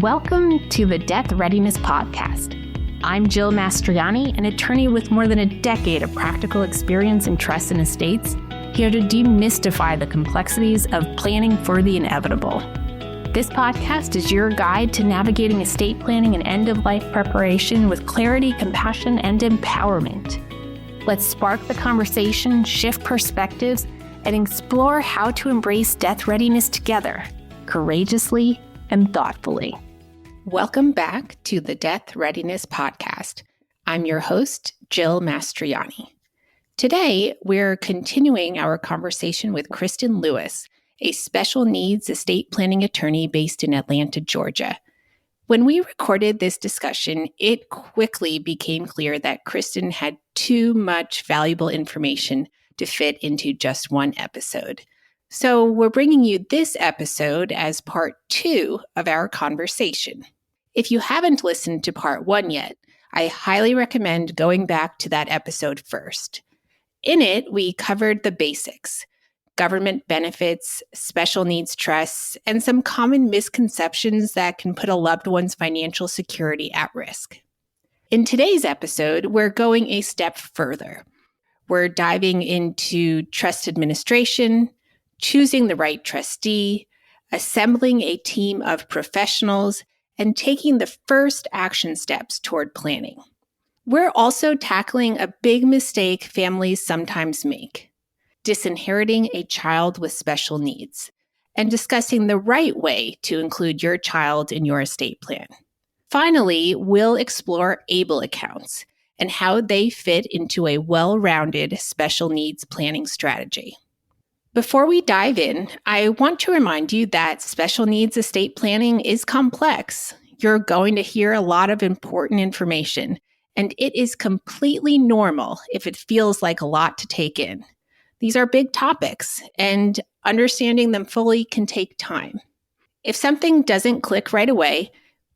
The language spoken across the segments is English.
Welcome to the Death Readiness Podcast. I'm Jill Mastriani, an attorney with more than a decade of practical experience in trusts and estates, here to demystify the complexities of planning for the inevitable. This podcast is your guide to navigating estate planning and end-of-life preparation with clarity, compassion, and empowerment. Let's spark the conversation, shift perspectives, and explore how to embrace death readiness together, courageously and thoughtfully. Welcome back to the Death Readiness Podcast. I'm your host, Jill Mastriani. Today, we're continuing our conversation with Kristen Lewis, a special needs estate planning attorney based in Atlanta, Georgia. When we recorded this discussion, it quickly became clear that Kristen had too much valuable information to fit into just one episode. So we're bringing you this episode as part 2 of our conversation. If you haven't listened to part 1 yet, I highly recommend going back to that episode first. In it, we covered the basics: government benefits, special needs trusts, and some common misconceptions that can put a loved one's financial security at risk. In today's episode, we're going a step further. We're diving into trust administration, choosing the right trustee, assembling a team of professionals, and taking the first action steps toward planning. We're also tackling a big mistake families sometimes make: disinheriting a child with special needs, and discussing the right way to include your child in your estate plan. Finally, we'll explore ABLE accounts and how they fit into a well-rounded special needs planning strategy. Before we dive in, I want to remind you that special needs estate planning is complex. You're going to hear a lot of important information, and it is completely normal if it feels like a lot to take in. These are big topics, and understanding them fully can take time. If something doesn't click right away,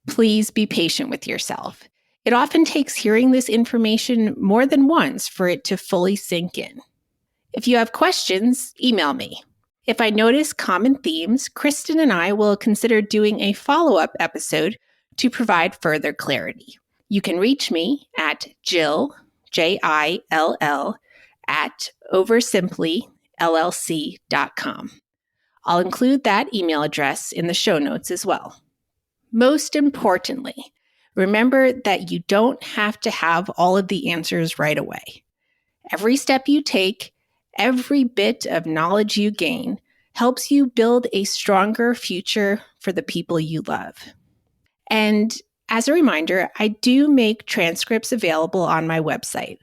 please be patient with yourself. It often takes hearing this information more than once for it to fully sink in. If you have questions, email me. If I notice common themes, Kristen and I will consider doing a follow-up episode to provide further clarity. You can reach me at Jill, Jill, at oversimplyllc.com. I'll include that email address in the show notes as well. Most importantly, remember that you don't have to have all of the answers right away. Every step you take, every bit of knowledge you gain, helps you build a stronger future for the people you love. And as a reminder, I do make transcripts available on my website,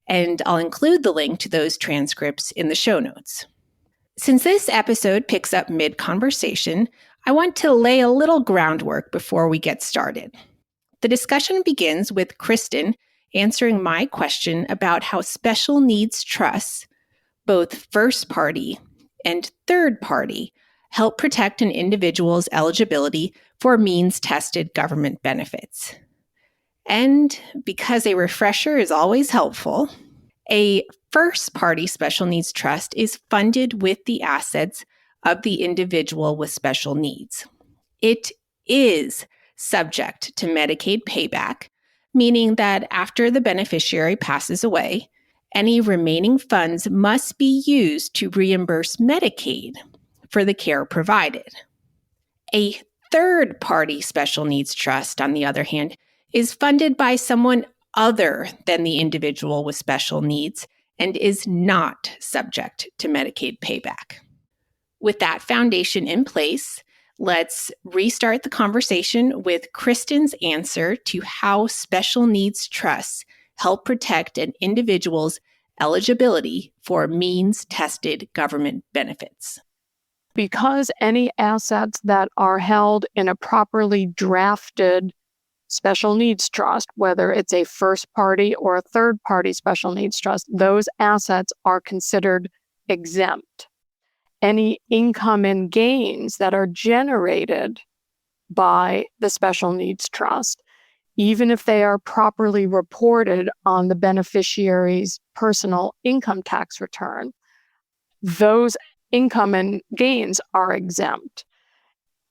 and I'll include the link to those transcripts in the show notes. Since this episode picks up mid-conversation, I want to lay a little groundwork before we get started. The discussion begins with Kristen answering my question about how special needs trusts, both first party and third party, help protect an individual's eligibility for means-tested government benefits. And because a refresher is always helpful, a first-party special needs trust is funded with the assets of the individual with special needs. It is subject to Medicaid payback, meaning that after the beneficiary passes away, any remaining funds must be used to reimburse Medicaid for the care provided. A third-party special needs trust, on the other hand, is funded by someone other than the individual with special needs and is not subject to Medicaid payback. With that foundation in place, let's restart the conversation with Kristen's answer to how special needs trusts help protect an individual's eligibility for means-tested government benefits. Because any assets that are held in a properly drafted special needs trust, whether it's a first-party or a third-party special needs trust, those assets are considered exempt. Any income and gains that are generated by the special needs trust, even if they are properly reported on the beneficiary's personal income tax return, those income and gains are exempt.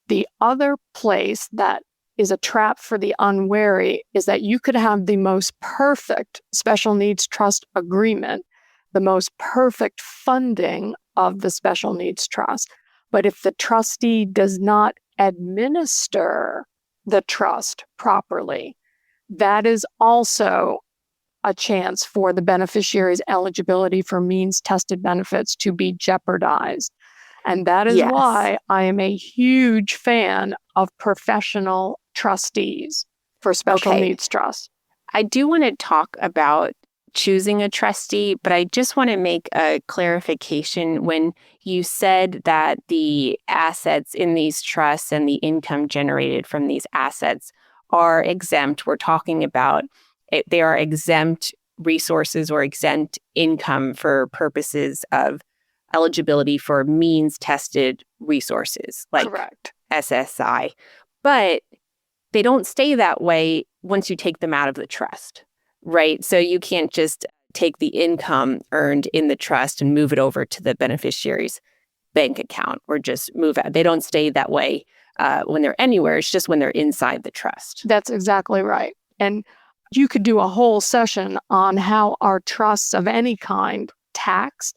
The other place that is a trap for the unwary is that you could have the most perfect special needs trust agreement, the most perfect funding of the special needs trust. But if the trustee does not administer the trust properly, that is also a chance for the beneficiary's eligibility for means-tested benefits to be jeopardized. And that is why I am a huge fan of professional trustees for special needs trusts. I do want to talk about choosing a trustee, but I just want to make a clarification. When you said that the assets in these trusts and the income generated from these assets are exempt, we're talking about they are exempt resources or exempt income for purposes of eligibility for means-tested resources, like Correct. SSI. But they don't stay that way once you take them out of the trust, right? So you can't just take the income earned in the trust and move it over to the beneficiary's bank account or just move it. They don't stay that way when they're anywhere. It's just when they're inside the trust. That's exactly right. And you could do a whole session on how our trusts of any kind tax,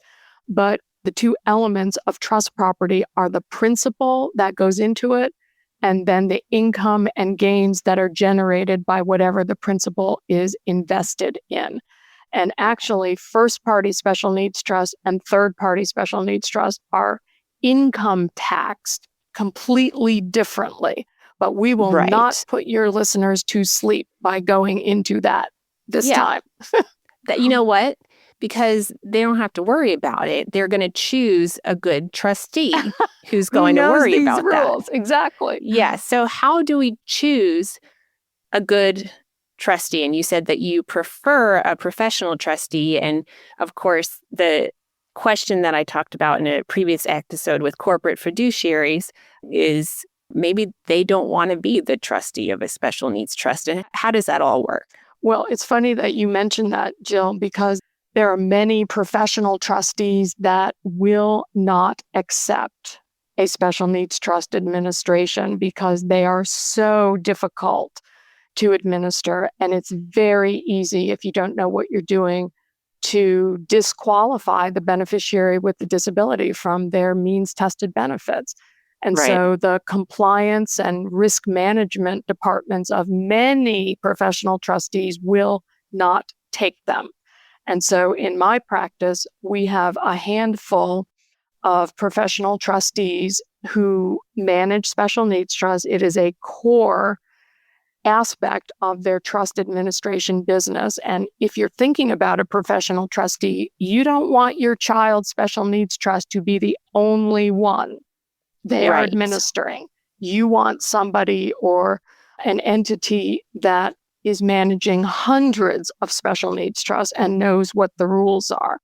but the two elements of trust property are the principal that goes into it and then the income and gains that are generated by whatever the principal is invested in. And actually, first-party special needs trust and third-party special needs trust are income taxed completely differently. But we will not put your listeners to sleep by going into that this time. You know what? Because they don't have to worry about it. They're going to choose a good trustee who's going to worry about rules. that. Exactly. Yeah. So how do we choose a good trustee? And you said that you prefer a professional trustee. And of course, the question that I talked about in a previous episode with corporate fiduciaries is maybe they don't want to be the trustee of a special needs trust. And how does that all work? Well, it's funny that you mentioned that, Jill, because there are many professional trustees that will not accept a special needs trust administration because they are so difficult to administer. And it's very easy, if you don't know what you're doing, to disqualify the beneficiary with the disability from their means-tested benefits. And so the compliance and risk management departments of many professional trustees will not take them. And so in my practice, we have a handful of professional trustees who manage special needs trusts. It is a core aspect of their trust administration business. And if you're thinking about a professional trustee, you don't want your child's special needs trust to be the only one they are administering. You want somebody or an entity that is managing hundreds of special needs trusts and knows what the rules are.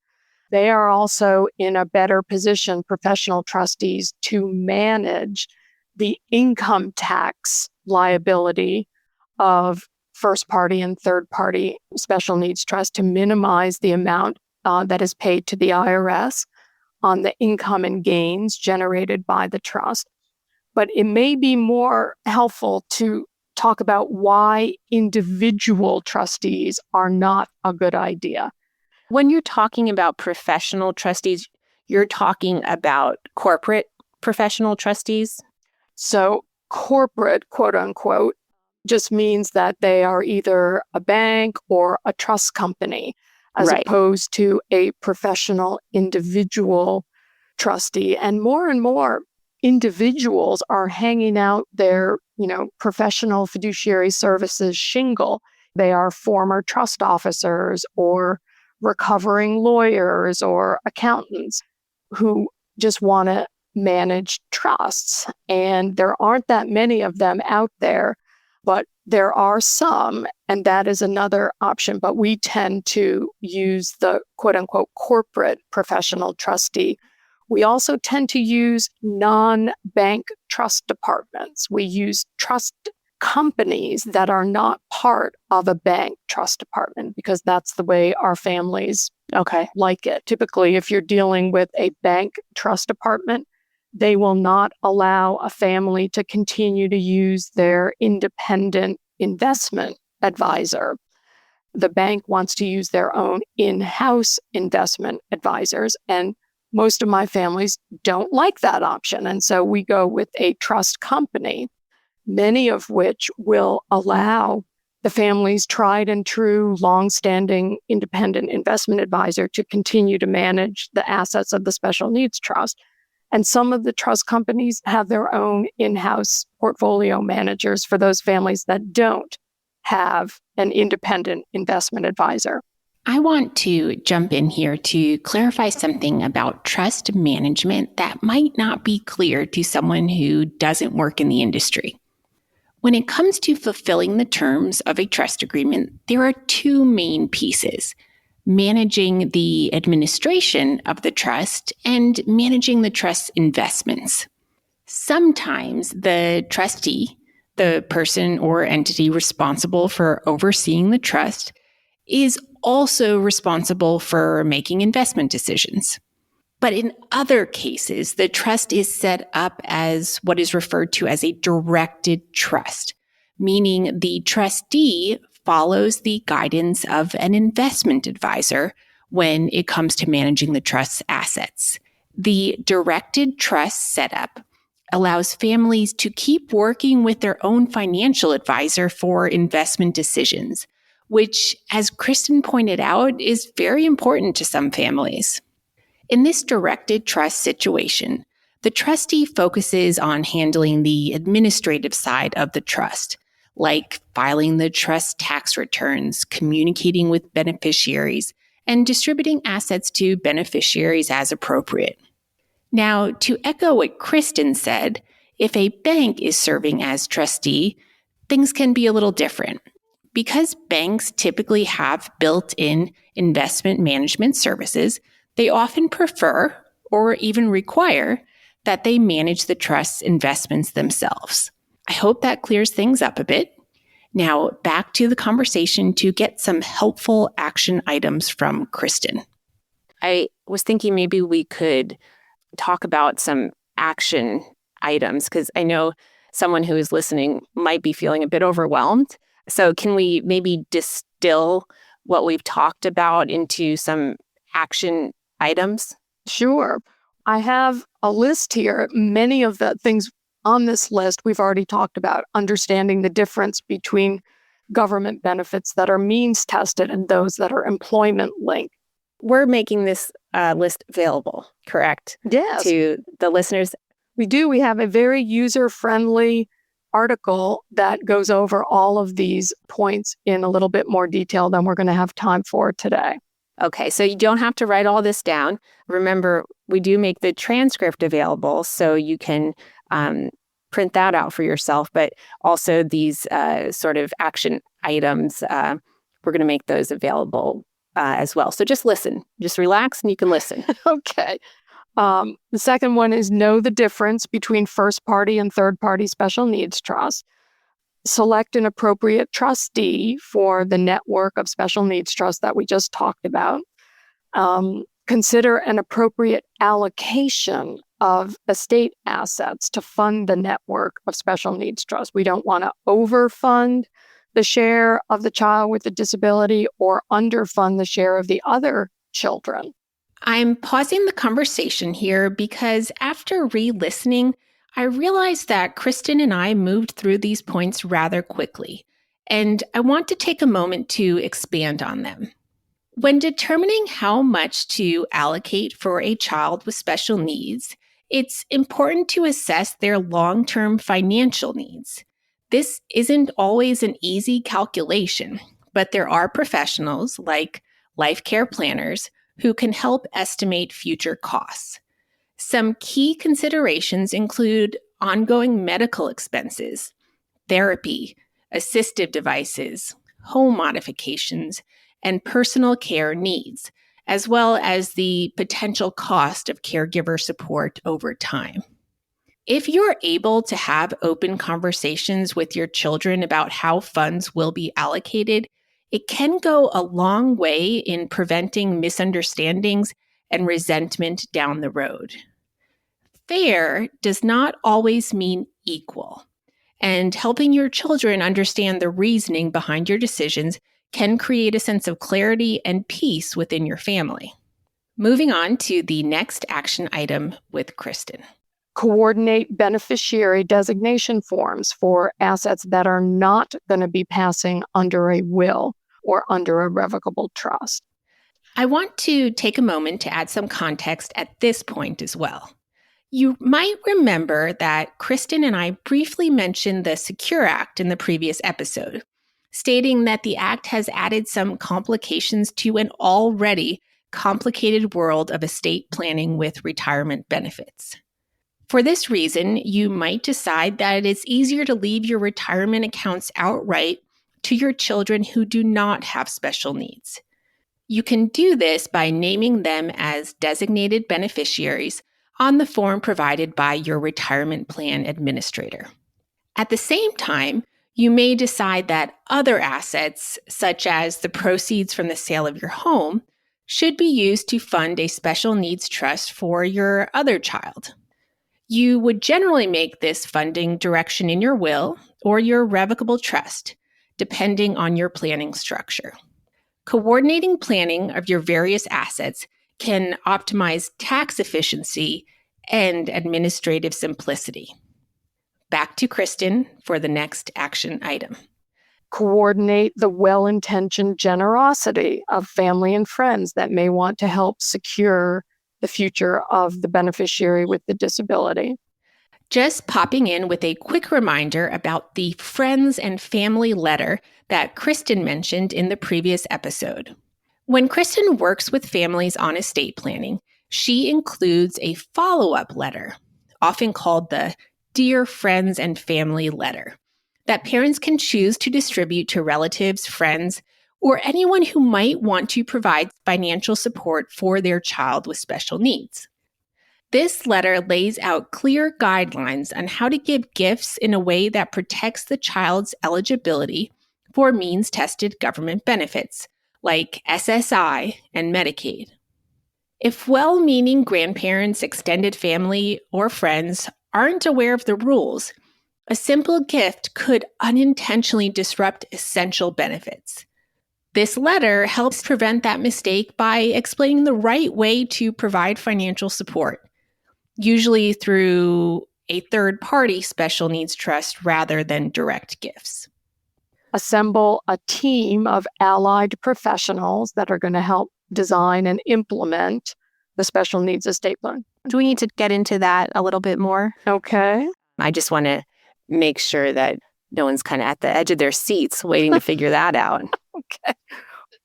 They are also in a better position, professional trustees, to manage the income tax liability of first-party and third-party special needs trust to minimize the amount that is paid to the IRS on the income and gains generated by the trust. But it may be more helpful to talk about why individual trustees are not a good idea. When you're talking about professional trustees, you're talking about corporate professional trustees? So corporate, quote unquote, just means that they are either a bank or a trust company, as opposed to a professional individual trustee. And more individuals are hanging out their, professional fiduciary services shingle. They are former trust officers or recovering lawyers or accountants who just want to manage trusts. And there aren't that many of them out there, but there are some, and that is another option. But we tend to use the quote unquote corporate professional trustee. We also tend to use non-bank trust departments. We use trust companies that are not part of a bank trust department because that's the way our families like it. Typically, if you're dealing with a bank trust department, they will not allow a family to continue to use their independent investment advisor. The bank wants to use their own in-house investment advisors, and most of my families don't like that option. And so we go with a trust company, many of which will allow the family's tried and true, long-standing independent investment advisor to continue to manage the assets of the special needs trust. And some of the trust companies have their own in-house portfolio managers for those families that don't have an independent investment advisor. I want to jump in here to clarify something about trust management that might not be clear to someone who doesn't work in the industry. When it comes to fulfilling the terms of a trust agreement, there are two main pieces: managing the administration of the trust and managing the trust's investments. Sometimes the trustee, the person or entity responsible for overseeing the trust, is also responsible for making investment decisions. But in other cases, the trust is set up as what is referred to as a directed trust, meaning the trustee follows the guidance of an investment advisor when it comes to managing the trust's assets. The directed trust setup allows families to keep working with their own financial advisor for investment decisions, which, as Kristen pointed out, is very important to some families. In this directed trust situation, the trustee focuses on handling the administrative side of the trust, like filing the trust tax returns, communicating with beneficiaries, and distributing assets to beneficiaries as appropriate. Now, to echo what Kristen said, if a bank is serving as trustee, things can be a little different. Because banks typically have built-in investment management services, they often prefer or even require that they manage the trust's investments themselves. I hope that clears things up a bit. Now, back to the conversation to get some helpful action items from Kristen. I was thinking maybe we could talk about some action items, because I know someone who is listening might be feeling a bit overwhelmed. So can we maybe distill what we've talked about into some action items? Sure. I have a list here. Many of the things on this list we've already talked about: understanding the difference between government benefits that are means tested and those that are employment linked. We're making this list available, correct? Yes. To the listeners. We do. We have a very user-friendly article that goes over all of these points in a little bit more detail than we're going to have time for today. Okay, so you don't have to write all this down. Remember, we do make the transcript available, so you can print that out for yourself, but also these sort of action items, we're going to make those available as well. So just listen, just relax and you can listen. Okay. The second one is know the difference between first-party and third-party special needs trusts. Select an appropriate trustee for the network of special needs trusts that we just talked about. Consider an appropriate allocation of estate assets to fund the network of special needs trusts. We don't want to overfund the share of the child with a disability or underfund the share of the other children. I'm pausing the conversation here because after re-listening, I realized that Kristen and I moved through these points rather quickly, and I want to take a moment to expand on them. When determining how much to allocate for a child with special needs, it's important to assess their long-term financial needs. This isn't always an easy calculation, but there are professionals like life care planners who can help estimate future costs. Some key considerations include ongoing medical expenses, therapy, assistive devices, home modifications, and personal care needs, as well as the potential cost of caregiver support over time. If you're able to have open conversations with your children about how funds will be allocated, it can go a long way in preventing misunderstandings and resentment down the road. fair does not always mean equal, and helping your children understand the reasoning behind your decisions can create a sense of clarity and peace within your family. Moving on to the next action item with Kristen. Coordinate beneficiary designation forms for assets that are not going to be passing under a will or under a revocable trust. I want to take a moment to add some context at this point as well. You might remember that Kristen and I briefly mentioned the Secure Act in the previous episode, stating that the act has added some complications to an already complicated world of estate planning with retirement benefits. For this reason, you might decide that it's easier to leave your retirement accounts outright to your children who do not have special needs. You can do this by naming them as designated beneficiaries on the form provided by your retirement plan administrator. At the same time, you may decide that other assets, such as the proceeds from the sale of your home, should be used to fund a special needs trust for your other child. You would generally make this funding direction in your will or your revocable trust, depending on your planning structure. Coordinating planning of your various assets can optimize tax efficiency and administrative simplicity. Back to Kristen for the next action item. Coordinate the well-intentioned generosity of family and friends that may want to help secure the future of the beneficiary with the disability. Just popping in with a quick reminder about the friends and family letter that Kristen mentioned in the previous episode. When Kristen works with families on estate planning, she includes a follow-up letter, often called the Dear Friends and Family letter, that parents can choose to distribute to relatives, friends, or anyone who might want to provide financial support for their child with special needs. This letter lays out clear guidelines on how to give gifts in a way that protects the child's eligibility for means-tested government benefits, like SSI and Medicaid. If well-meaning grandparents, extended family, or friends aren't aware of the rules, a simple gift could unintentionally disrupt essential benefits. This letter helps prevent that mistake by explaining the right way to provide financial support, usually through a third-party special needs trust rather than direct gifts. Assemble a team of allied professionals that are going to help design and implement the special needs estate plan. Do we need to get into that a little bit more? Okay. I just want to make sure that no one's kind of at the edge of their seats waiting to figure that out. Okay.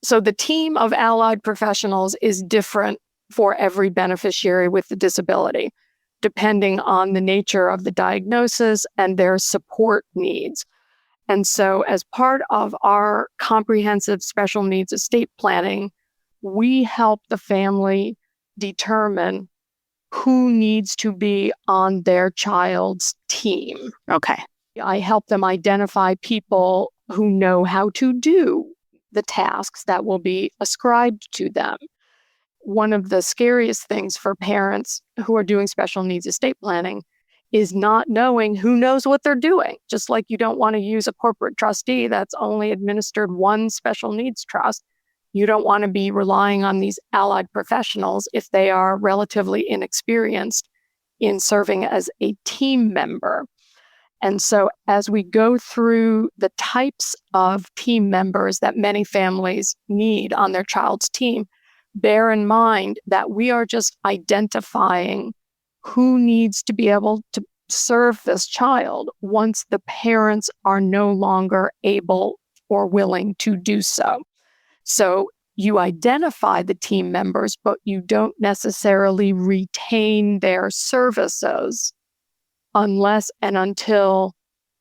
So the team of allied professionals is different for every beneficiary with the disability, depending on the nature of the diagnosis and their support needs. And so as part of our comprehensive special needs estate planning, we help the family determine who needs to be on their child's team. Okay. I help them identify people who know how to do the tasks that will be ascribed to them. One of the scariest things for parents who are doing special needs estate planning is not knowing who knows what they're doing. Just like you don't want to use a corporate trustee that's only administered one special needs trust, you don't want to be relying on these allied professionals if they are relatively inexperienced in serving as a team member. And so as we go through the types of team members that many families need on their child's team, bear in mind that we are just identifying who needs to be able to serve this child once the parents are no longer able or willing to do so. So you identify the team members, but you don't necessarily retain their services unless and until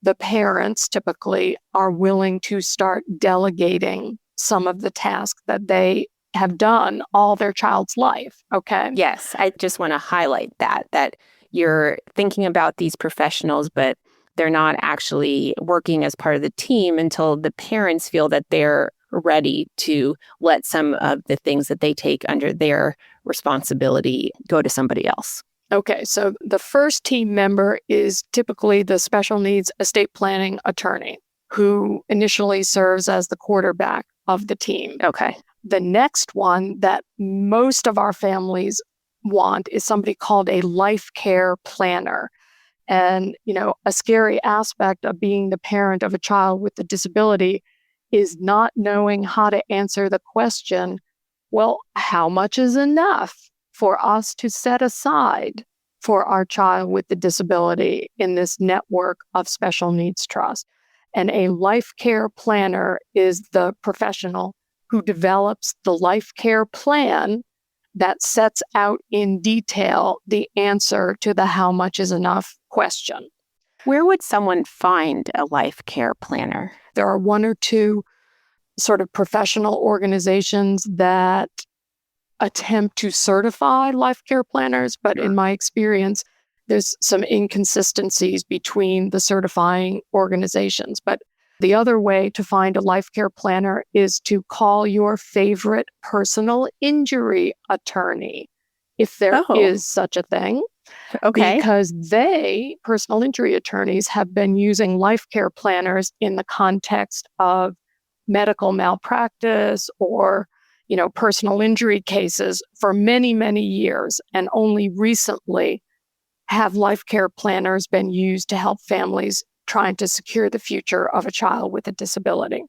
the parents typically are willing to start delegating some of the tasks that they have done all their child's life. Okay. Yes, I just want to highlight that you're thinking about these professionals, but they're not actually working as part of the team until the parents feel that they're ready to let some of the things that they take under their responsibility go to somebody else. Okay, so the first team member is typically the special needs estate planning attorney who initially serves as the quarterback of the team. Okay. The next one that most of our families want is somebody called a life care planner. And, a scary aspect of being the parent of a child with a disability is not knowing how to answer the question, well, how much is enough for us to set aside for our child with the disability in this network of special needs trust? And a life care planner is the professional who develops the life care plan that sets out in detail the answer to the how much is enough question. Where would someone find a life care planner? There are one or two sort of professional organizations that attempt to certify life care planners, but in my experience, there's some inconsistencies between the certifying organizations. But the other way to find a life care planner is to call your favorite personal injury attorney, if there is such a thing. Okay. Because personal injury attorneys, have been using life care planners in the context of medical malpractice or, personal injury cases for many, many years. And only recently have life care planners been used to help families trying to secure the future of a child with a disability.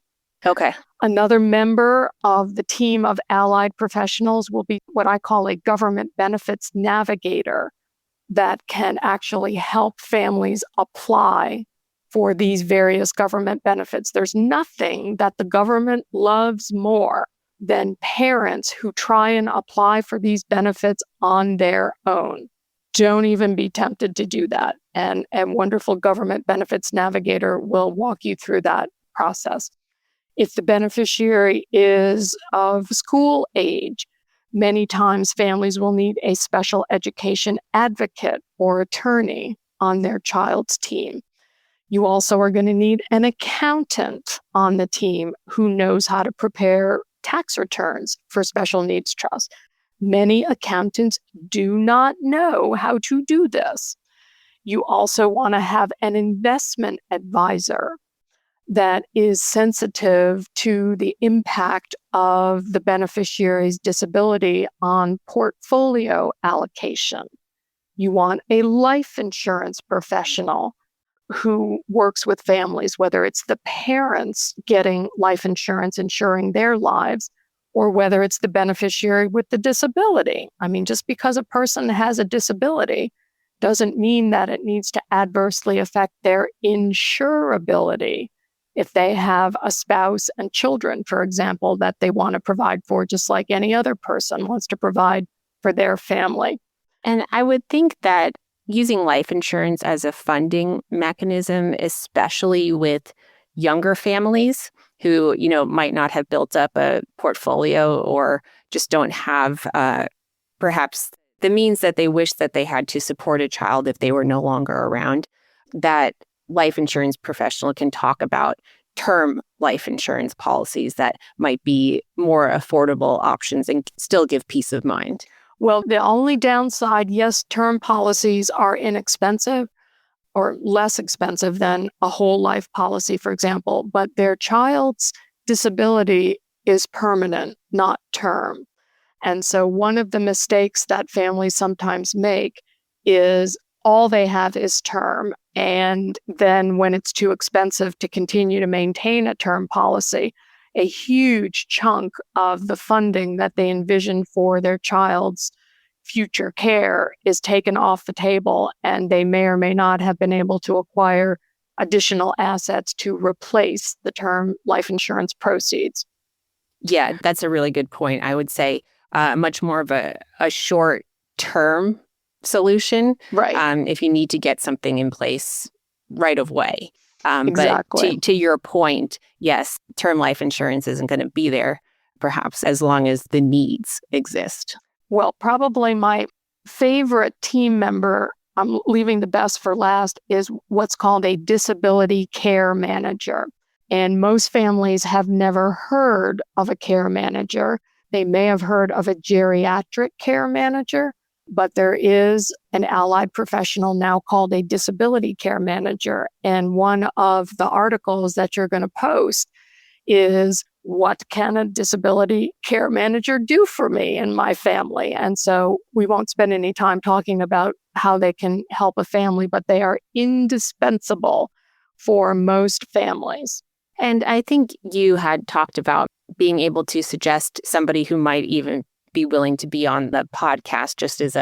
Okay. Another member of the team of allied professionals will be what I call a government benefits navigator that can actually help families apply for these various government benefits. There's nothing that the government loves more than parents who try and apply for these benefits on their own. Don't even be tempted to do that. And a wonderful government benefits navigator will walk you through that process. If the beneficiary is of school age, many times families will need a special education advocate or attorney on their child's team. You also are going to need an accountant on the team who knows how to prepare tax returns for special needs trust. Many accountants do not know how to do this. You also want to have an investment advisor that is sensitive to the impact of the beneficiary's disability on portfolio allocation. You want a life insurance professional who works with families, whether it's the parents getting life insurance insuring their lives, or whether it's the beneficiary with the disability. I mean, just because a person has a disability doesn't mean that it needs to adversely affect their insurability. If they have a spouse and children, for example, that they want to provide for, just like any other person wants to provide for their family. And I would think that using life insurance as a funding mechanism, especially with younger families who, might not have built up a portfolio or just don't have perhaps the means that they wish that they had to support a child if they were no longer around, that life insurance professional can talk about term life insurance policies that might be more affordable options and still give peace of mind. Well, the only downside, yes, term policies are inexpensive or less expensive than a whole life policy, for example, but their child's disability is permanent, not term. And so one of the mistakes that families sometimes make is all they have is term. And then when it's too expensive to continue to maintain a term policy, a huge chunk of the funding that they envision for their child's future care is taken off the table, and they may or may not have been able to acquire additional assets to replace the term life insurance proceeds. Yeah, that's a really good point. I would say much more of a short-term solution, right? If you need to get something in place right away. Exactly. But to your point, yes, term life insurance isn't going to be there, perhaps, as long as the needs exist. Well, probably my favorite team member, I'm leaving the best for last, is what's called a disability care manager. And most families have never heard of a care manager. They may have heard of a geriatric care manager, but there is an allied professional now called a disability care manager. And one of the articles that you're going to post is, what can a disability care manager do for me and my family? And so we won't spend any time talking about how they can help a family, but they are indispensable for most families. And I think you had talked about being able to suggest somebody who might even be willing to be on the podcast just as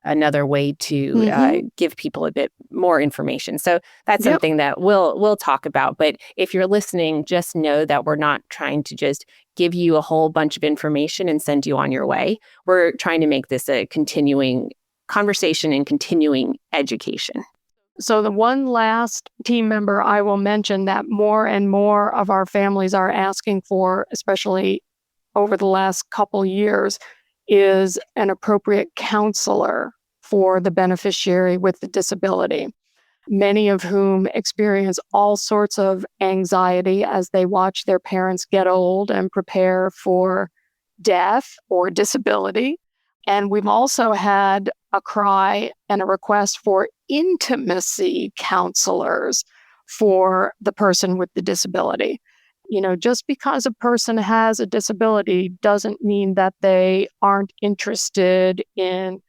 another way to give people a bit more information. So that's something that we'll talk about. But if you're listening, just know that we're not trying to just give you a whole bunch of information and send you on your way. We're trying to make this a continuing conversation and continuing education. So the one last team member I will mention that more and more of our families are asking for, especially over the last couple years, is an appropriate counselor for the beneficiary with the disability, many of whom experience all sorts of anxiety as they watch their parents get old and prepare for death or disability. And we've also had a cry and a request for intimacy counselors for the person with the disability. You know, just because a person has a disability doesn't mean that they aren't interested in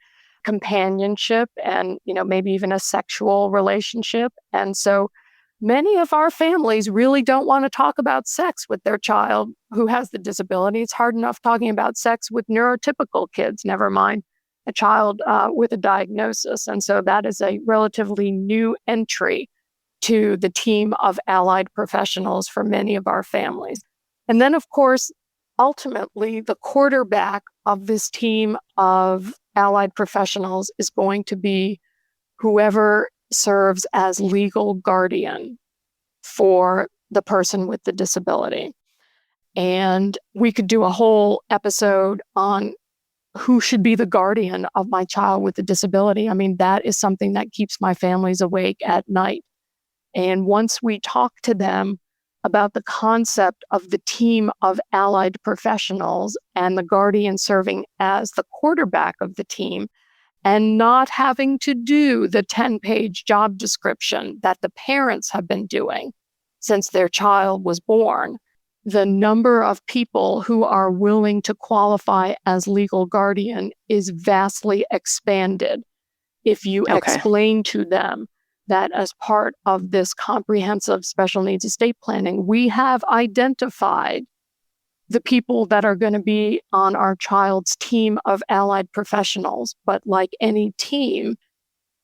companionship and, maybe even a sexual relationship. And so many of our families really don't want to talk about sex with their child who has the disability. It's hard enough talking about sex with neurotypical kids, never mind a child with a diagnosis. And so that is a relatively new entry to the team of allied professionals for many of our families. And then, of course, ultimately, the quarterback of this team of allied professionals is going to be whoever serves as legal guardian for the person with the disability. And we could do a whole episode on who should be the guardian of my child with a disability. I mean, that is something that keeps my families awake at night. And once we talk to them about the concept of the team of allied professionals and the guardian serving as the quarterback of the team, and not having to do the 10-page job description that the parents have been doing since their child was born, the number of people who are willing to qualify as legal guardian is vastly expanded if you explain to them that as part of this comprehensive special needs estate planning, we have identified the people that are going to be on our child's team of allied professionals. But like any team,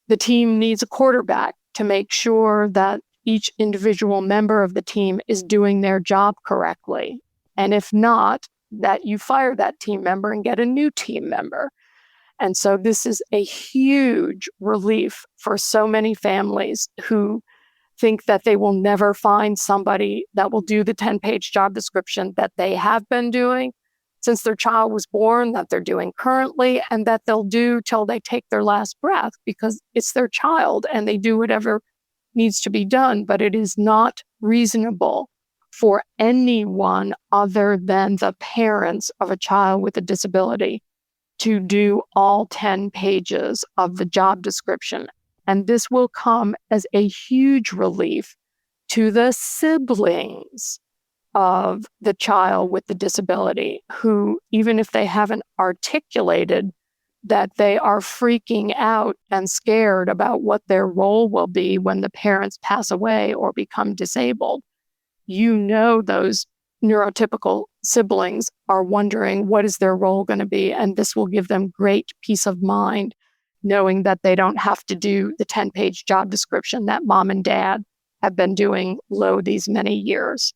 the team needs a quarterback to make sure that each individual member of the team is doing their job correctly. And if not, that you fire that team member and get a new team member. And so this is a huge relief for so many families who think that they will never find somebody that will do the 10-page job description that they have been doing since their child was born, that they're doing currently, and that they'll do till they take their last breath because it's their child and they do whatever needs to be done. But it is not reasonable for anyone other than the parents of a child with a disability to do all 10 pages of the job description. And this will come as a huge relief to the siblings of the child with the disability, who, even if they haven't articulated that they are freaking out and scared about what their role will be when the parents pass away or become disabled, those neurotypical siblings are wondering what is their role going to be. And this will give them great peace of mind, knowing that they don't have to do the 10-page job description that mom and dad have been doing these many years.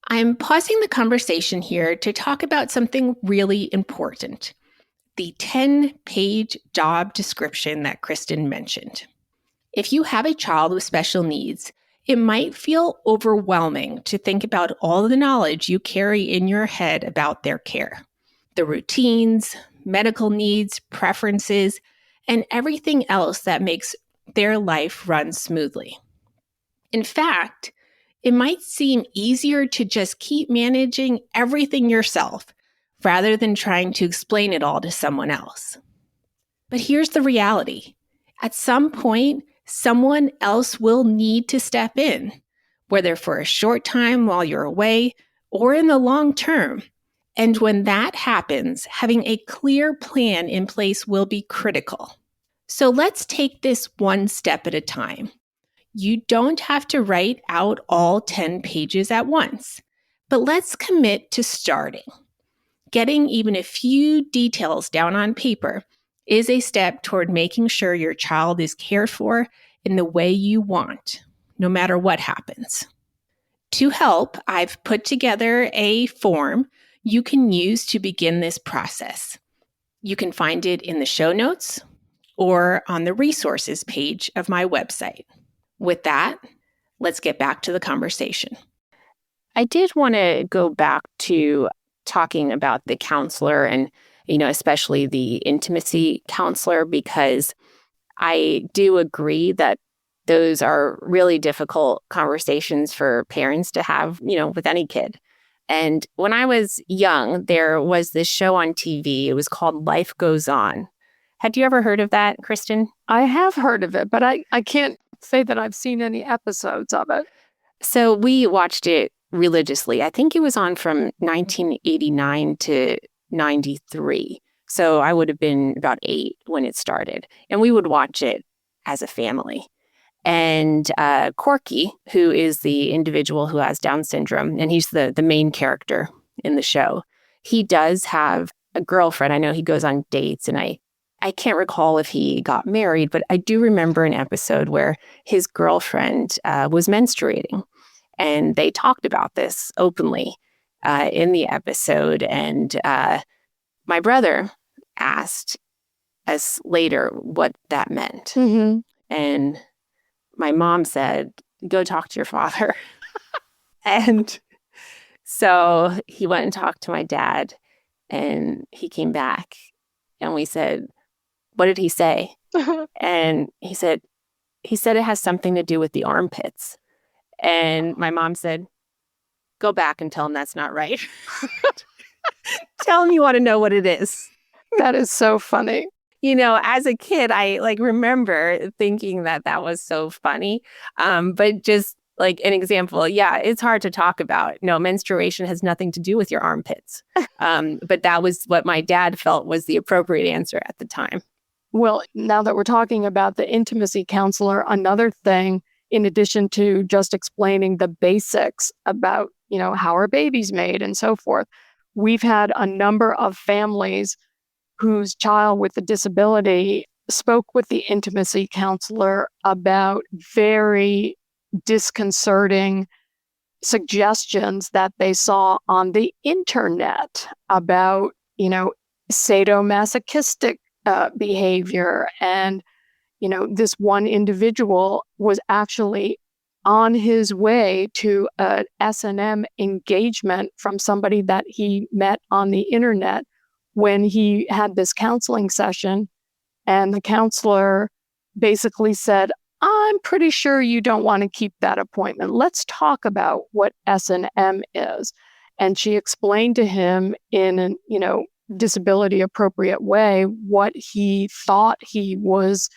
I'm pausing the conversation here to talk about something really important, the 10-page job description that Kristen mentioned. If you have a child with special needs, it might feel overwhelming to think about all the knowledge you carry in your head about their care, the routines, medical needs, preferences, and everything else that makes their life run smoothly. In fact, it might seem easier to just keep managing everything yourself rather than trying to explain it all to someone else. But here's the reality. At some point, someone else will need to step in, whether for a short time while you're away or in the long term. And when that happens, having a clear plan in place will be critical. So let's take this one step at a time. You don't have to write out all 10 pages at once, but let's commit to starting. Getting even a few details down on paper is a step toward making sure your child is cared for in the way you want, no matter what happens. To help, I've put together a form you can use to begin this process. You can find it in the show notes or on the resources page of my website. With that, let's get back to the conversation. I did want to go back to talking about the counselor and, especially the intimacy counselor, because I do agree that those are really difficult conversations for parents to have, with any kid. And when I was young, there was this show on TV. It was called Life Goes On. Had you ever heard of that, Kristen? I have heard of it, but I can't say that I've seen any episodes of it. So we watched it religiously. I think it was on from 1989 to 93. So I would have been about 8 when it started. And we would watch it as a family. And Corky, who is the individual who has Down syndrome, and he's the main character in the show, he does have a girlfriend. I know he goes on dates, and I can't recall if he got married, but I do remember an episode where his girlfriend was menstruating. And they talked about this openly in the episode. And my brother asked us later what that meant. Mm-hmm. And my mom said, go talk to your father. And so he went and talked to my dad, and he came back, and we said, what did he say? And he said it has something to do with the armpits. And my mom said, go back and tell him that's not right. Tell him you want to know what it is. That is so funny. As a kid, I remember thinking that was so funny. But just like an example, it's hard to talk about. No, menstruation has nothing to do with your armpits. But that was what my dad felt was the appropriate answer at the time. Well, now that we're talking about the intimacy counselor, another thing, in addition to just explaining the basics about, how our baby's made and so forth, we've had a number of families whose child with a disability spoke with the intimacy counselor about very disconcerting suggestions that they saw on the internet about, sadomasochistic behavior. And, this one individual was actually on his way to an S&M engagement from somebody that he met on the internet when he had this counseling session. And the counselor basically said, I'm pretty sure you don't want to keep that appointment. Let's talk about what S&M is. And she explained to him in an, disability appropriate way what he thought he was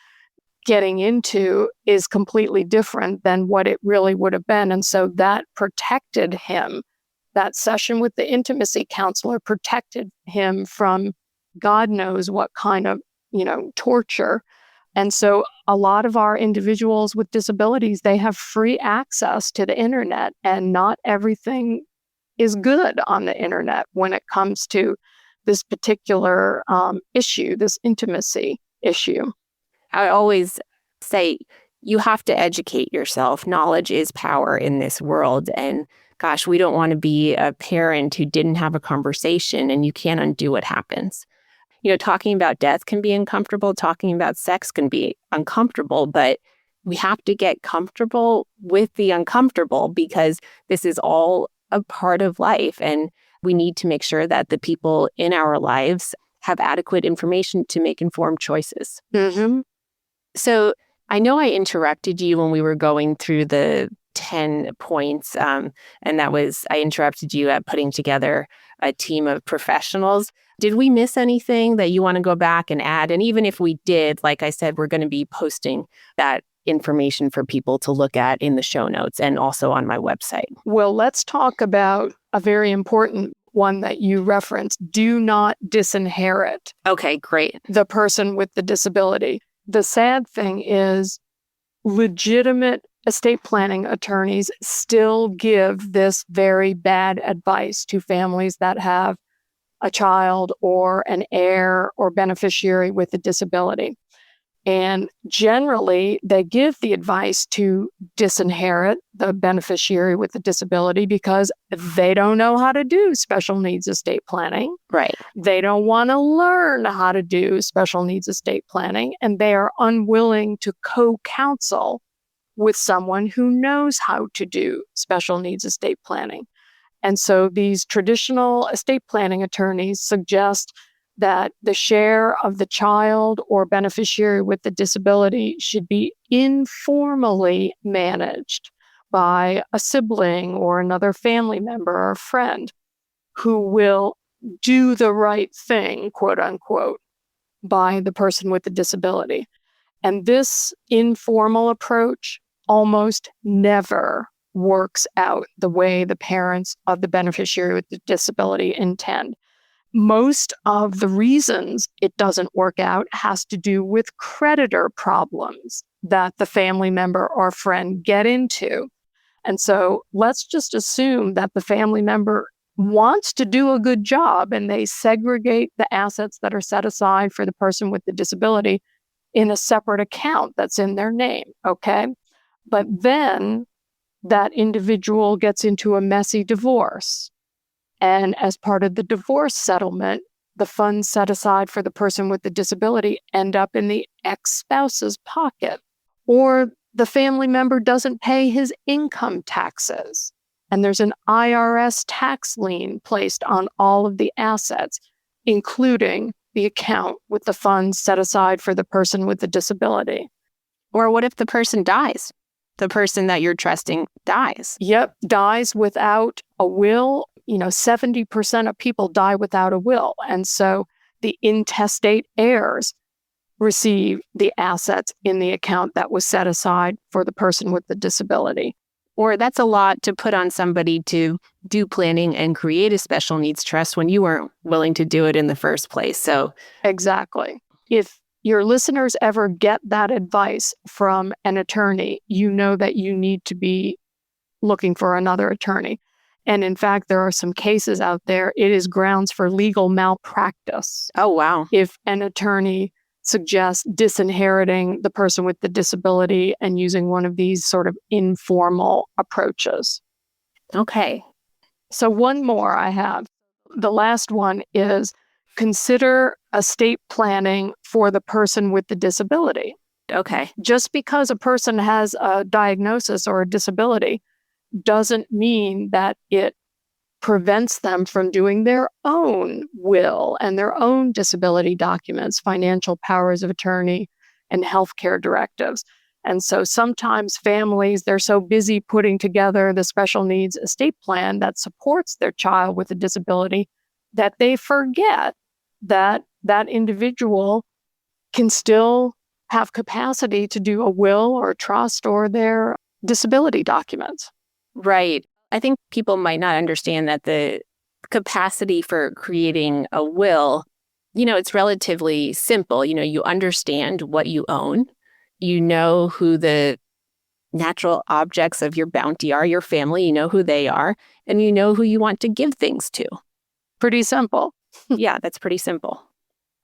getting into is completely different than what it really would have been. And so that protected him. That session with the intimacy counselor protected him from God knows what kind of, torture. And so a lot of our individuals with disabilities, they have free access to the internet, and not everything is good on the internet when it comes to this particular issue, this intimacy issue. I always say you have to educate yourself. Knowledge is power in this world. And gosh, we don't want to be a parent who didn't have a conversation, and you can't undo what happens. Talking about death can be uncomfortable. Talking about sex can be uncomfortable, but we have to get comfortable with the uncomfortable because this is all a part of life. And we need to make sure that the people in our lives have adequate information to make informed choices. Mm-hmm. So I know I interrupted you when we were going through the 10 points, and I interrupted you at putting together a team of professionals. Did we miss anything that you want to go back and add? And even if we did, like I said, we're going to be posting that information for people to look at in the show notes and also on my website. Well, let's talk about a very important one that you referenced. Do not disinherit Okay, great. the person with the disability. The sad thing is legitimate estate planning attorneys still give this very bad advice to families that have a child or an heir or beneficiary with a disability. And generally, they give the advice to disinherit the beneficiary with the disability because they don't know how to do special needs estate planning. Right. They don't want to learn how to do special needs estate planning, and they are unwilling to co-counsel with someone who knows how to do special needs estate planning. And so these traditional estate planning attorneys suggest that the share of the child or beneficiary with the disability should be informally managed by a sibling or another family member or friend who will do the right thing, quote unquote, by the person with the disability. And this informal approach almost never works out the way the parents of the beneficiary with the disability intend. Most of the reasons it doesn't work out has to do with creditor problems that the family member or friend get into. And so let's just assume that the family member wants to do a good job and they segregate the assets that are set aside for the person with the disability in a separate account that's in their name, okay? But then that individual gets into a messy divorce. And as part of the divorce settlement, the funds set aside for the person with the disability end up in the ex-spouse's pocket. Or the family member doesn't pay his income taxes, and there's an IRS tax lien placed on all of the assets, including the account with the funds set aside for the person with the disability. Or what if the person dies? The person that you're trusting dies. Yep, dies without a will. 70% of people die without a will. And so the intestate heirs receive the assets in the account that was set aside for the person with the disability. Or that's a lot to put on somebody to do planning and create a special needs trust when you weren't willing to do it in the first place. So exactly. If your listeners ever get that advice from an attorney, you know that you need to be looking for another attorney. And in fact, there are some cases out there. It is grounds for legal malpractice. Oh, wow. If an attorney suggests disinheriting the person with the disability and using one of these sort of informal approaches. Okay. So one more I have. The last one is consider estate planning for the person with the disability. Okay. Just because a person has a diagnosis or a disability doesn't mean that it prevents them from doing their own will and their own disability documents, financial powers of attorney, and healthcare directives. And so sometimes families, they're so busy putting together the special needs estate plan that supports their child with a disability that they forget that that individual can still have capacity to do a will or a trust or their disability documents. Right. I think people might not understand that the capacity for creating a will, it's relatively simple. You understand what you own. You know who the natural objects of your bounty are, your family, you know who they are, and you know who you want to give things to. Pretty simple. Yeah, that's pretty simple.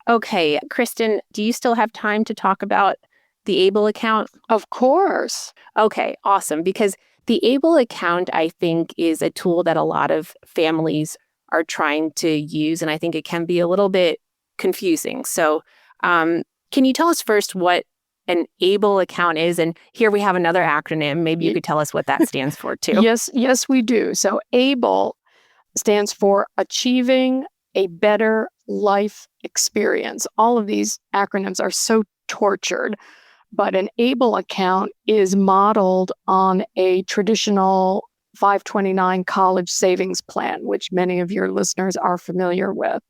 Okay, Kristen, do you still have time to talk about the ABLE account? Of course. Okay, awesome. Because the ABLE account, I think, is a tool that a lot of families are trying to use, and I think it can be a little bit confusing. So can you tell us first what an ABLE account is? And here we have another acronym. Maybe you could tell us what that stands for, too. Yes, we do. So ABLE stands for Achieving a Better Life Experience. All of these acronyms are so tortured. But an ABLE account is modeled on a traditional 529 college savings plan, which many of your listeners are familiar with.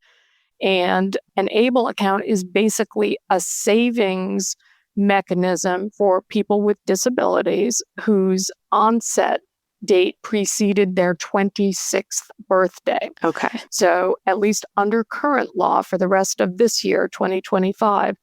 And an ABLE account is basically a savings mechanism for people with disabilities whose onset date preceded their 26th birthday. Okay. So at least under current law for the rest of this year, 2025,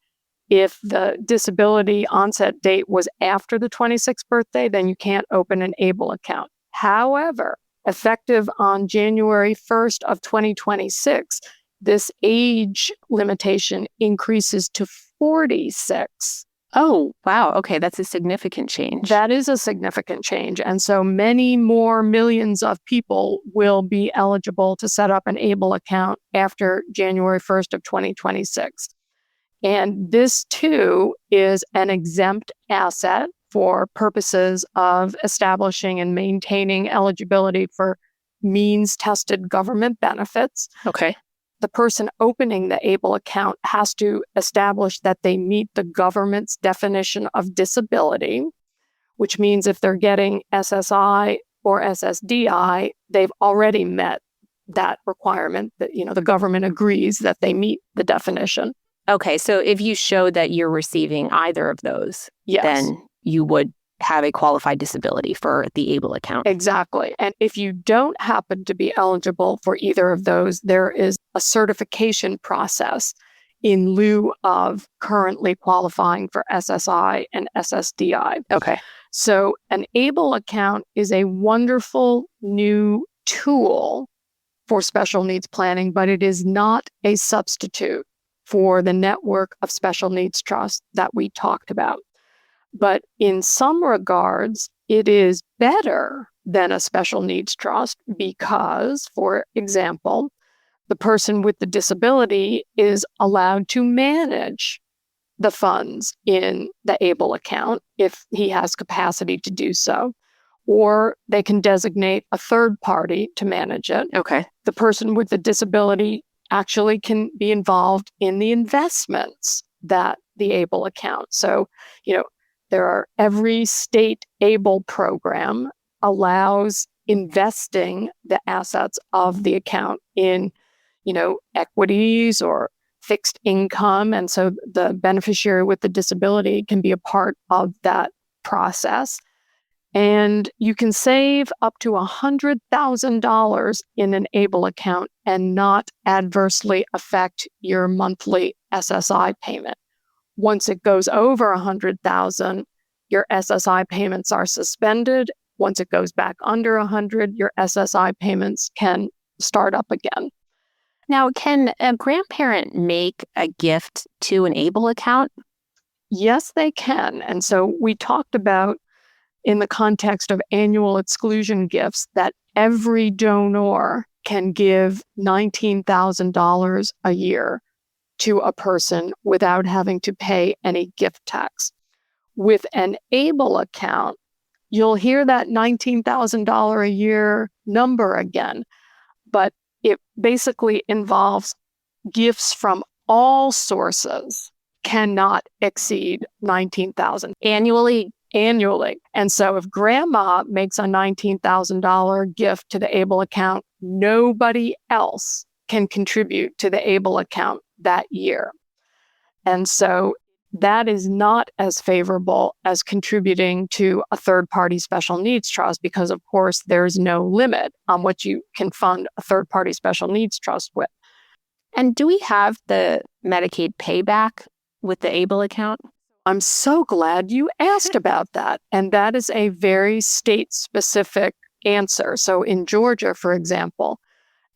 if the disability onset date was after the 26th birthday, then you can't open an ABLE account. However, effective on January 1st of 2026, this age limitation increases to 46. Oh, wow. Okay, that's a significant change. That is a significant change. And so many more millions of people will be eligible to set up an ABLE account after January 1st of 2026. And this, too, is an exempt asset for purposes of establishing and maintaining eligibility for means-tested government benefits. Okay. The person opening the ABLE account has to establish that they meet the government's definition of disability, which means if they're getting SSI or SSDI, they've already met that requirement that, the government agrees that they meet the definition. Okay, so if you show that you're receiving either of those, Yes. then you would have a qualified disability for the ABLE account. Exactly. And if you don't happen to be eligible for either of those, there is a certification process in lieu of currently qualifying for SSI and SSDI. Okay. So an ABLE account is a wonderful new tool for special needs planning, but it is not a substitute for the network of special needs trusts that we talked about. But in some regards, it is better than a special needs trust because, for example, the person with the disability is allowed to manage the funds in the ABLE account if he has capacity to do so, or they can designate a third party to manage it. Okay. The person with the disability actually can be involved in the investments that the ABLE account. So, every state ABLE program allows investing the assets of the account in, equities or fixed income. And so the beneficiary with the disability can be a part of that process. And you can save up to $100,000 in an ABLE account and not adversely affect your monthly SSI payment. Once it goes over $100,000, your SSI payments are suspended. Once it goes back under 100, your SSI payments can start up again. Now, can a grandparent make a gift to an ABLE account? Yes, they can. And so we talked about, in the context of annual exclusion gifts, that every donor can give $19,000 a year to a person without having to pay any gift tax. With an ABLE account, you'll hear that $19,000 a year number again, but it basically involves gifts from all sources cannot exceed $19,000 Annually? Annually. And so if grandma makes a $19,000 gift to the ABLE account, nobody else can contribute to the ABLE account that year. And so that is not as favorable as contributing to a third-party special needs trust because, of course, there's no limit on what you can fund a third-party special needs trust with. And do we have the Medicaid payback with the ABLE account? I'm so glad you asked about that. And that is a very state-specific answer. So in Georgia, for example,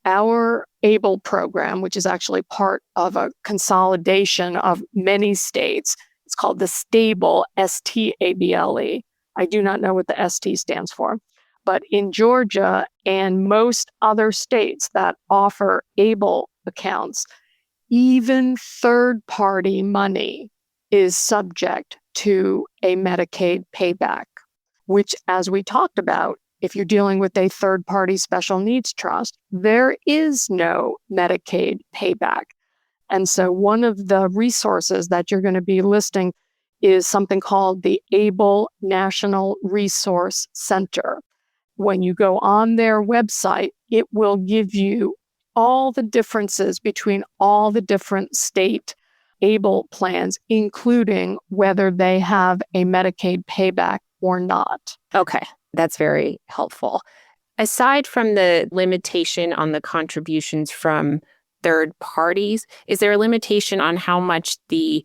our ABLE program, which is actually part of a consolidation of many states, it's called the STABLE, STABLE. I do not know what the ST stands for. But in Georgia and most other states that offer ABLE accounts, even third-party money is subject to a Medicaid payback, which, as we talked about, if you're dealing with a third-party special needs trust, there is no Medicaid payback. And so one of the resources that you're going to be listing is something called the ABLE National Resource Center. When you go on their website, it will give you all the differences between all the different state ABLE plans, including whether they have a Medicaid payback or not. Okay, that's very helpful. Aside from the limitation on the contributions from third parties, is there a limitation on how much the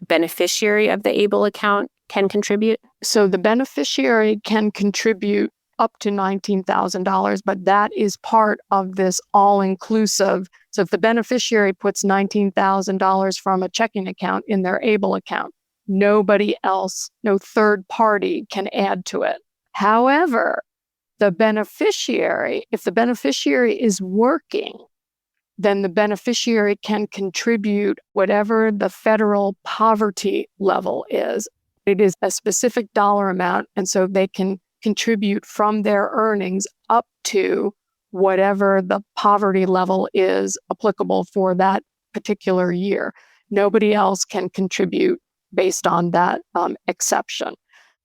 beneficiary of the ABLE account can contribute? So the beneficiary can contribute up to $19,000, but that is part of this all-inclusive. So if the beneficiary puts $19,000 from a checking account in their ABLE account, nobody else, no third party can add to it. However, the beneficiary, if the beneficiary is working, then the beneficiary can contribute whatever the federal poverty level is. It is a specific dollar amount, and so they can contribute from their earnings up to whatever the poverty level is applicable for that particular year. Nobody else can contribute based on that exception.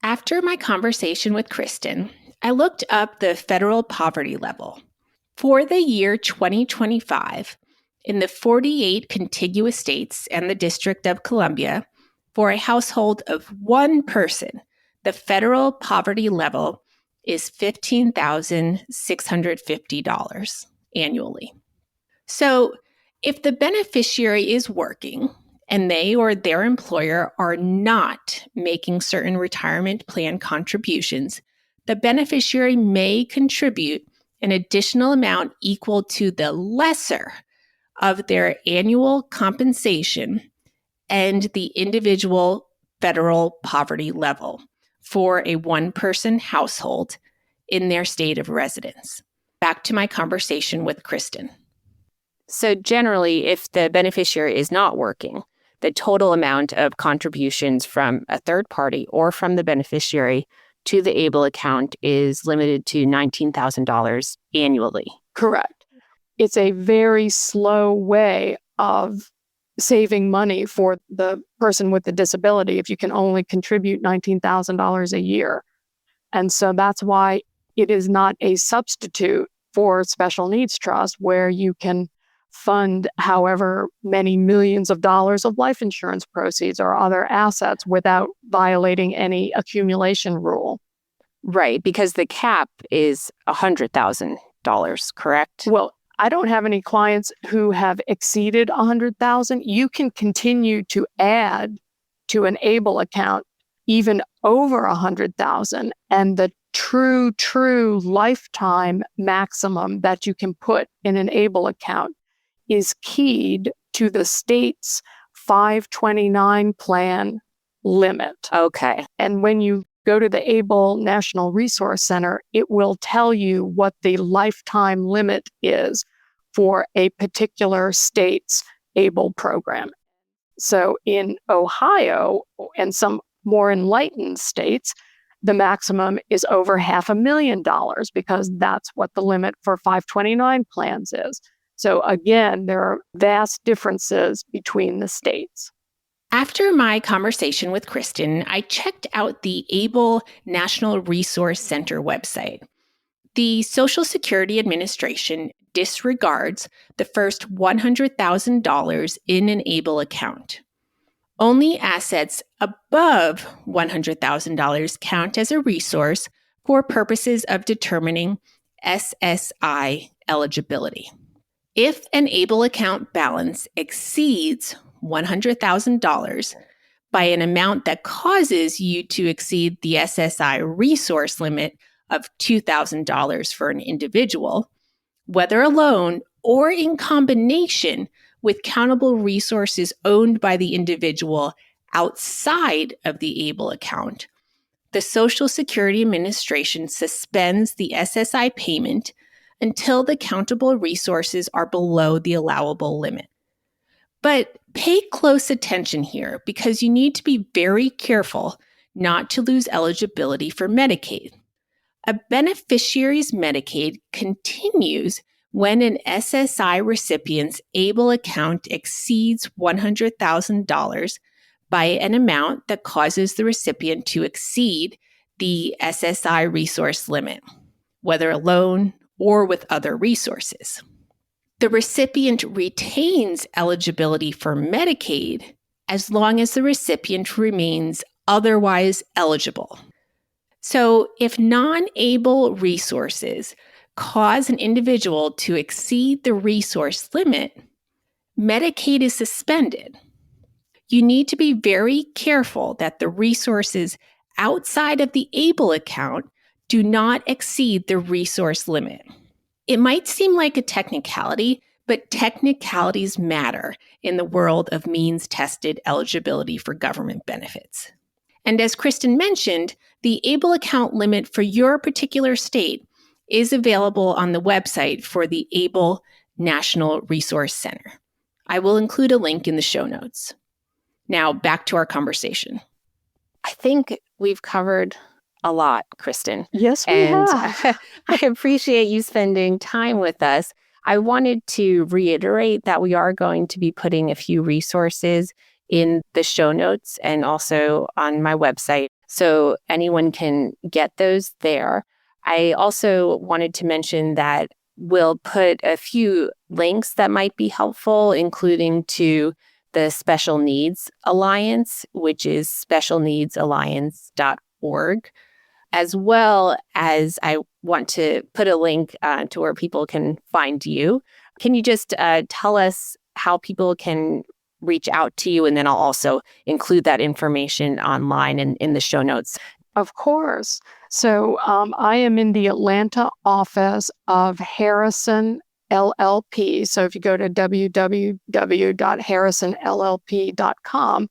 After my conversation with Kristen, I looked up the federal poverty level. For the year 2025, in the 48 contiguous states and the District of Columbia, for a household of one person, the federal poverty level is $15,650 annually. So if the beneficiary is working and they or their employer are not making certain retirement plan contributions, the beneficiary may contribute an additional amount equal to the lesser of their annual compensation and the individual federal poverty level for a one-person household in their state of residence. Back to my conversation with Kristen. So generally, if the beneficiary is not working, the total amount of contributions from a third party or from the beneficiary to the ABLE account is limited to $19,000 annually. Correct. It's a very slow way of saving money for the person with the disability if you can only contribute $19,000 a year. And so that's why it is not a substitute for special needs trust where you can fund however many millions of dollars of life insurance proceeds or other assets without violating any accumulation rule. Right, because the cap is $100,000, correct? Well, I don't have any clients who have exceeded $100,000. You can continue to add to an ABLE account even over $100,000, and the true lifetime maximum that you can put in an ABLE account is keyed to the state's 529 plan limit. Okay. And when you go to the ABLE National Resource Center, it will tell you what the lifetime limit is for a particular state's ABLE program. So in Ohio and some more enlightened states, the maximum is over $500,000 because that's what the limit for 529 plans is. So again, there are vast differences between the states. After my conversation with Kristen, I checked out the ABLE National Resource Center website. The Social Security Administration disregards the first $100,000 in an ABLE account. Only assets above $100,000 count as a resource for purposes of determining SSI eligibility. If an ABLE account balance exceeds $100,000 by an amount that causes you to exceed the SSI resource limit of $2,000 for an individual, whether alone or in combination with countable resources owned by the individual outside of the ABLE account, the Social Security Administration suspends the SSI payment until the countable resources are below the allowable limit. But pay close attention here because you need to be very careful not to lose eligibility for Medicaid. A beneficiary's Medicaid continues when an SSI recipient's ABLE account exceeds $100,000 by an amount that causes the recipient to exceed the SSI resource limit, whether alone or with other resources. The recipient retains eligibility for Medicaid as long as the recipient remains otherwise eligible. So if non-able resources cause an individual to exceed the resource limit, Medicaid is suspended. You need to be very careful that the resources outside of the ABLE account do not exceed the resource limit. It might seem like a technicality, but technicalities matter in the world of means-tested eligibility for government benefits. And as Kristen mentioned, the ABLE account limit for your particular state is available on the website for the ABLE National Resource Center. I will include a link in the show notes. Now, back to our conversation. I think we've covered a lot, Kristen. Yes, we have. I appreciate you spending time with us. I wanted to reiterate that we are going to be putting a few resources in the show notes and also on my website, so anyone can get those there. I also wanted to mention that we'll put a few links that might be helpful, including to the Special Needs Alliance, which is specialneedsalliance.org, as well as I want to put a link to where people can find you. Can you just tell us how people can reach out to you? And then I'll also include that information online and in the show notes. Of course. So I am in the Atlanta office of Harrison LLP. So if you go to www.harrisonllp.com,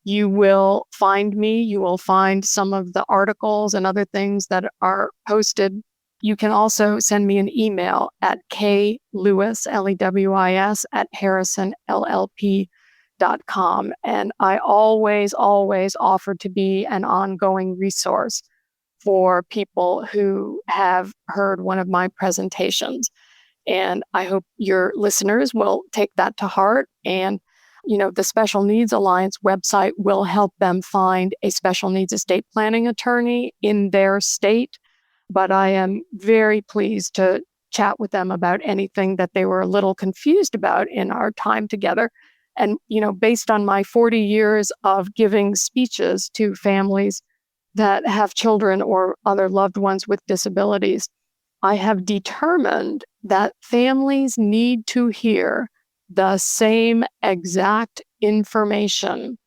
you will find me. You will find some of the articles and other things that are posted. You can also send me an email at klewis, Lewis, at harrisonllp.com. And I always offer to be an ongoing resource for people who have heard one of my presentations. And I hope your listeners will take that to heart. And, the Special Needs Alliance website will help them find a special needs estate planning attorney in their state. But I am very pleased to chat with them about anything that they were a little confused about in our time together. And, based on my 40 years of giving speeches to families that have children or other loved ones with disabilities, I have determined that families need to hear the same exact information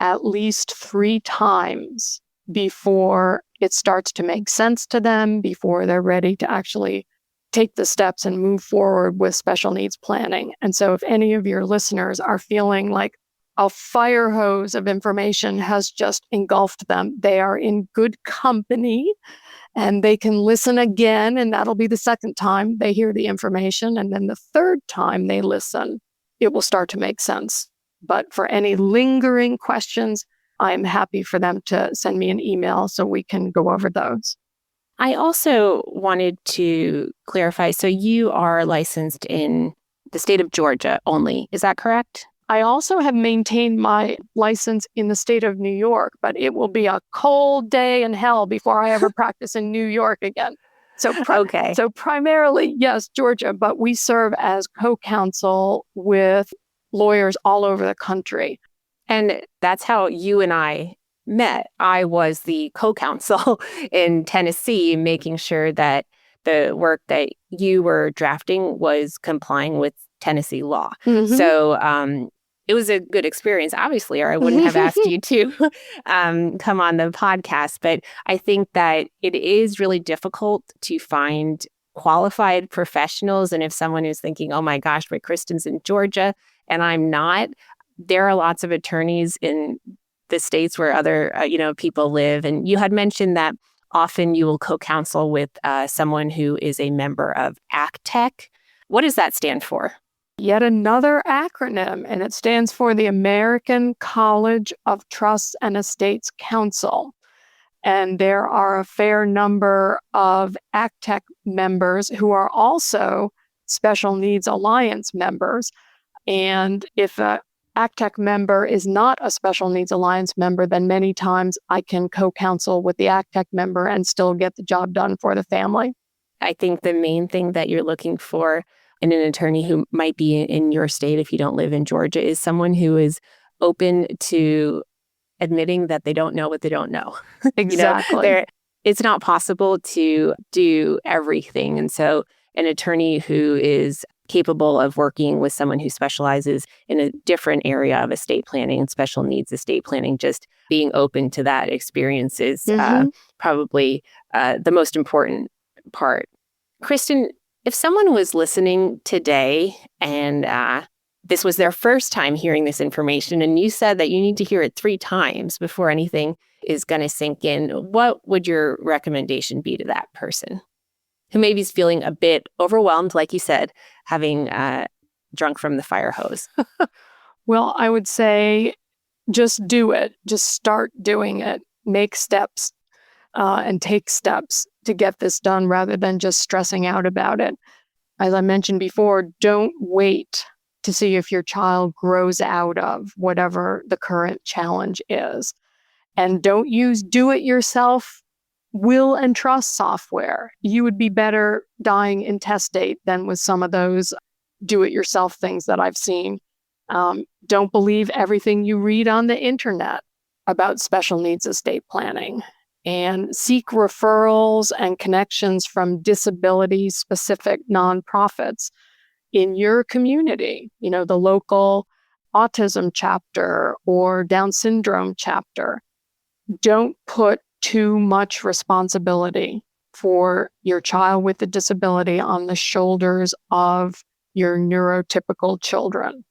at least 3 times before it starts to make sense to them, before they're ready to actually take the steps and move forward with special needs planning. And so if any of your listeners are feeling like a fire hose of information has just engulfed them, they are in good company. And they can listen again, and that'll be the second time they hear the information. And then the third time they listen, it will start to make sense. But for any lingering questions, I'm happy for them to send me an email so we can go over those. I also wanted to clarify, so you are licensed in the state of Georgia only, is that correct? I also have maintained my license in the state of New York, but it will be a cold day in hell before I ever practice in New York again. So primarily, yes, Georgia, but we serve as co-counsel with lawyers all over the country. And that's how you and I met. I was the co-counsel in Tennessee, making sure that the work that you were drafting was complying with Tennessee law. Mm-hmm. So it was a good experience, obviously, or I wouldn't have asked you to come on the podcast. But I think that it is really difficult to find qualified professionals. And if someone is thinking, oh my gosh, but Kristen's in Georgia and I'm not, there are lots of attorneys in the states where other people live. And you had mentioned that often you will co-counsel with someone who is a member of ACTEC. What does that stand for? Yet another acronym, and it stands for the American College of Trusts and Estates Council. And there are a fair number of ACTEC members who are also Special Needs Alliance members. And if a ACTEC member is not a Special Needs Alliance member, then many times I can co-counsel with the ACTEC member and still get the job done for the family. I think the main thing that you're looking for and an attorney who might be in your state if you don't live in Georgia is someone who is open to admitting that they don't know what they don't know. Exactly. It's not possible to do everything. And so an attorney who is capable of working with someone who specializes in a different area of estate planning and special needs estate planning, just being open to that experience is probably the most important part. Kristen, if someone was listening today and this was their first time hearing this information, and you said that you need to hear it 3 times before anything is going to sink in, what would your recommendation be to that person who maybe is feeling a bit overwhelmed, like you said, having drunk from the fire hose? Well, I would say just do it. Just start doing it. Make steps and take steps to get this done rather than just stressing out about it. As I mentioned before, don't wait to see if your child grows out of whatever the current challenge is. And don't use do-it-yourself will and trust software. You would be better dying intestate than with some of those do-it-yourself things that I've seen. Don't believe everything you read on the internet about special needs estate planning. And seek referrals and connections from disability-specific nonprofits in your community, the local autism chapter or Down syndrome chapter. Don't put too much responsibility for your child with a disability on the shoulders of your neurotypical children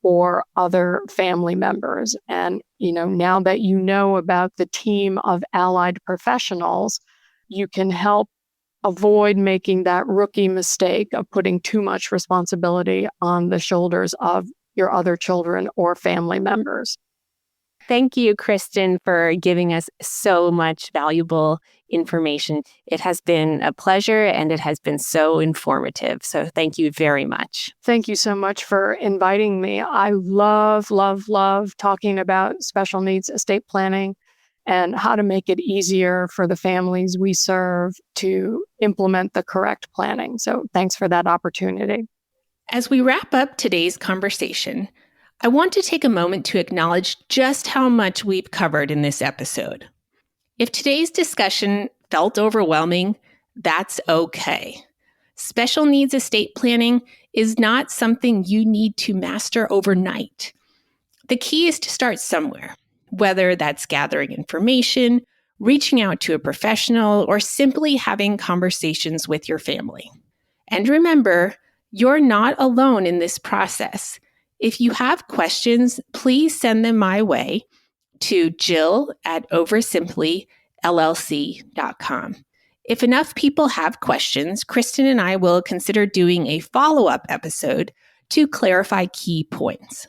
or other family members. And, now that you know about the team of allied professionals, you can help avoid making that rookie mistake of putting too much responsibility on the shoulders of your other children or family members. Thank you, Kristen, for giving us so much valuable information. It has been a pleasure and it has been so informative. So thank you very much. Thank you so much for inviting me. I love, love, love talking about special needs estate planning and how to make it easier for the families we serve to implement the correct planning. So thanks for that opportunity. As we wrap up today's conversation, I want to take a moment to acknowledge just how much we've covered in this episode. If today's discussion felt overwhelming, that's okay. Special needs estate planning is not something you need to master overnight. The key is to start somewhere, whether that's gathering information, reaching out to a professional, or simply having conversations with your family. And remember, you're not alone in this process. If you have questions, please send them my way to jill@oversimplyllc.com. If enough people have questions, Kristen and I will consider doing a follow-up episode to clarify key points.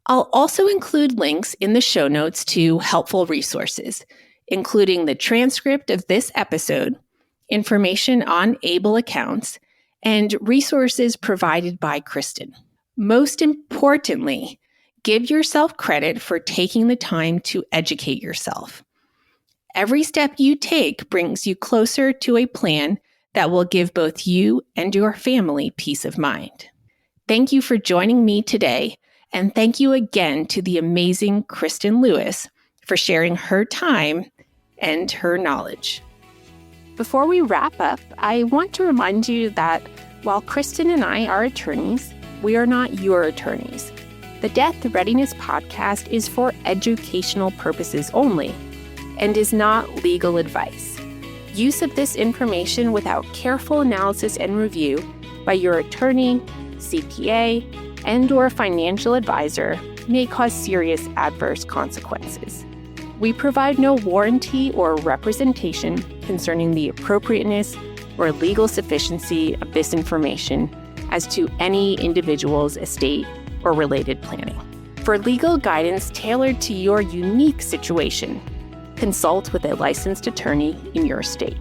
I'll also include links in the show notes to helpful resources, including the transcript of this episode, information on ABLE accounts, and resources provided by Kristen. Most importantly, give yourself credit for taking the time to educate yourself. Every step you take brings you closer to a plan that will give both you and your family peace of mind. Thank you for joining me today, and thank you again to the amazing Kristen Lewis for sharing her time and her knowledge. Before we wrap up, I want to remind you that while Kristen and I are attorneys, we are not your attorneys. The Death Readiness Podcast is for educational purposes only and is not legal advice. Use of this information without careful analysis and review by your attorney, CPA, and/or financial advisor may cause serious adverse consequences. We provide no warranty or representation concerning the appropriateness or legal sufficiency of this information as to any individual's estate or related planning. For legal guidance tailored to your unique situation, consult with a licensed attorney in your state.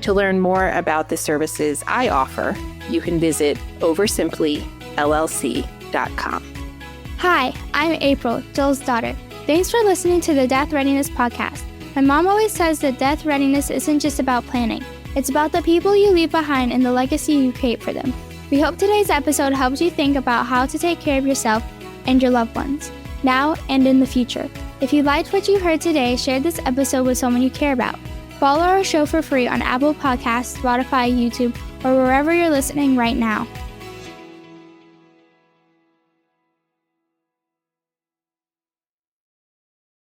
To learn more about the services I offer, you can visit oversimplyllc.com. Hi, I'm April, Jill's daughter. Thanks for listening to the Death Readiness Podcast. My mom always says that death readiness isn't just about planning. It's about the people you leave behind and the legacy you create for them. We hope today's episode helps you think about how to take care of yourself and your loved ones, now and in the future. If you liked what you heard today, share this episode with someone you care about. Follow our show for free on Apple Podcasts, Spotify, YouTube, or wherever you're listening right now.